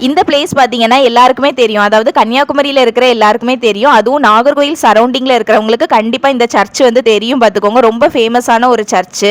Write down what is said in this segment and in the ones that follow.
இந்த பிளேஸ் பாத்தீங்கன்னா எல்லாருக்குமே தெரியும், அதாவது கன்னியாகுமரியில இருக்கிற எல்லாருக்குமே தெரியும். அதுவும் நாகர்கோயில் சரௌண்டிங்ல இருக்கிறவங்களுக்கு கண்டிப்பா இந்த சர்ச் வந்து தெரியும் பாத்துக்கோங்க. ரொம்ப ஃபேமஸான ஒரு சர்ச்.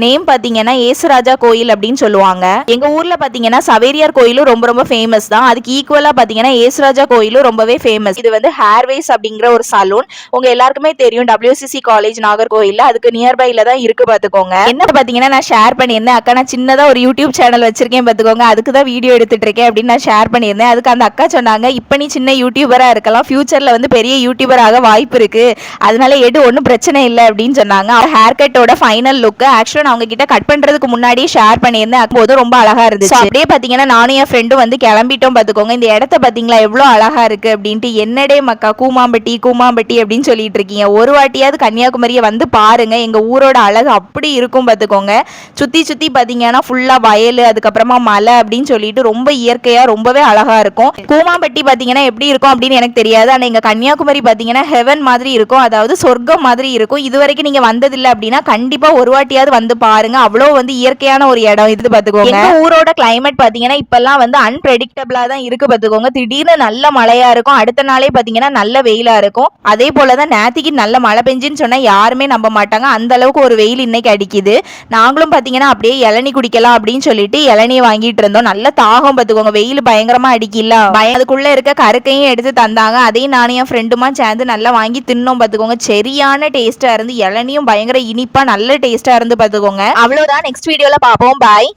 நேம் பாத்தீங்கன்னா ஏசுராஜா கோயில் அப்படின்னு சொல்லுவாங்க. எங்க ஊர்ல பாத்தீங்கன்னா சவேரியார் கோயிலும் ரொம்ப ரொம்ப ஃபேமஸ் தான். அதுக்கு ஈக்குவலா பாத்தீங்கன்னா ஏசுராஜா கோயிலும் ரொம்பவே ஃபேமஸ். இது வந்து ஹேர்வேஸ் அப்படிங்கிற ஒரு சலூன். உங்க எல்லாருக்குமே தெரியும் WCC காலேஜ் நாகர்கோயில்ல, அதுக்கு நியர்பைல தான் இருக்கு பாத்துக்கோங்க. என்ன பாத்தீங்கன்னா நான் ஷேர் பண்ணியிருந்தேன், அக்கா நான் சின்னதா ஒரு யூடியூப் சேனல் வச்சிருக்கேன் பாத்துக்கோங்க, அதுக்கு தான் வீடியோ எடுத்துட்டு இருக்கேன் அப்படின்னு நான் ஷேர் பண்ணியிருந்தேன். அதுக்கு அந்த அக்கா சொன்னாங்க, இப்போ நீ சின்ன யூடியூபரா இருக்கலாம், ஃபியூச்சர்ல வந்து பெரிய யூடியூபர் ஆக வாய்ப்பு இருக்கு, அதனால எடு ஒன்றும் பிரச்சனை இல்லை அப்படின்னு சொன்னாங்க. ஹேர் கட்டோட ஃபைனல் லுக் ஆக்சுவலா நான் அவங்க கிட்ட கட் பண்றதுக்கு முன்னாடியே ஷேர் பண்ணியிருந்தேன். அப்போது ரொம்ப அழகா இருந்துச்சு. அப்படியே பாத்தீங்கன்னா நானும் என் ஃப்ரெண்டும் வந்து கிளம்பிட்டோம் பாத்துக்கோங்க. இந்த இடத்த பாத்தீங்களா எவ்வளவு அழகா இருக்கு அப்படின்ட்டு. என்னடே மக்கா கூமாம்பட்டி கூமாம்பட்டி அப்படின்னு சொல்லிட்டு இருக்கீங்க, ஒரு வாட்டியாவது கன்னியாகுமரியை வந்து பாருங்க, எங்க ஊரோட அழகு அப்படி இருக்கும் பாத்துக்கோங்க. சுத்தி சுத்தி பாத்தீங்கன்னா ஃபுல்லா வயல், அதுக்கப்புறமா மலை அப்படின்னு சொல்லிட்டு ரொம்ப இயற்கையா ரொம்பவே அழகா இருக்கும். கூமாம்பட்டி பாத்தீங்கன்னா எப்படி இருக்கும் அப்படின்னு எனக்கு தெரியாது, ஆனா எங்க கன்னியாகுமரி பாத்தீங்கன்னா ஹெவன் மாதிரி இருக்கும், அதாவது சொர்க்கம் மாதிரி இருக்கும். இது வரைக்கும் நீங்க வந்ததில்லை அப்படின்னா கண்டிப்பா ஒரு வாட்டியாவது வந்து பாருங்க, அவ்வளோ வந்து இயற்கையான ஒரு இடம் இது பாத்துக்கோங்க. எங்க ஊரோட கிளைமேட் பாத்தீங்கன்னா இப்பெல்லாம் வந்து அன்பிரெடிக்டபிளா தான் இருக்கு பாத்துக்கோங்க. திடீர்னு நல்ல மழையா இருக்கும், அடுத்த நாளே பாத்தீங்கன்னா நல்ல வெயிலா இருக்கும். அதே போலதான் நேத்திக்கு நல்ல மழை பெஞ்சுன்னு சொன்னா யாருமே நம்ப மாட்டாங்க, அந்த அளவுக்கு ஒரு வெயில் இன்னைக்கு அடிக்குது. நாங்களும் பாத்தீங்கன்னா அப்படியே இளநீ குடிக்கலாம் அப்படின்னு சொல்லிட்டு இளநீ வாங்கிட்டு இருந்தோம். நல்ல தாகம் பாத்துக்கோங்க, வெயில் பயங்கரமா அடிக்கல. அதுக்குள்ள இருக்க கருக்கையும் எடுத்து தந்தாங்க, அதையும் நானும் என் ஃப்ரெண்டுமா சேர்ந்து நல்லா வாங்கி தின்னோம் பாத்துக்கோங்க. சரியான டேஸ்டா இருந்து, இளநியும் பயங்கர இனிப்பா நல்ல டேஸ்டா இருந்து பாத்துக்கோங்க. அவ்வளவுதான், நெக்ஸ்ட் வீடியோல பாப்போம். பாய்.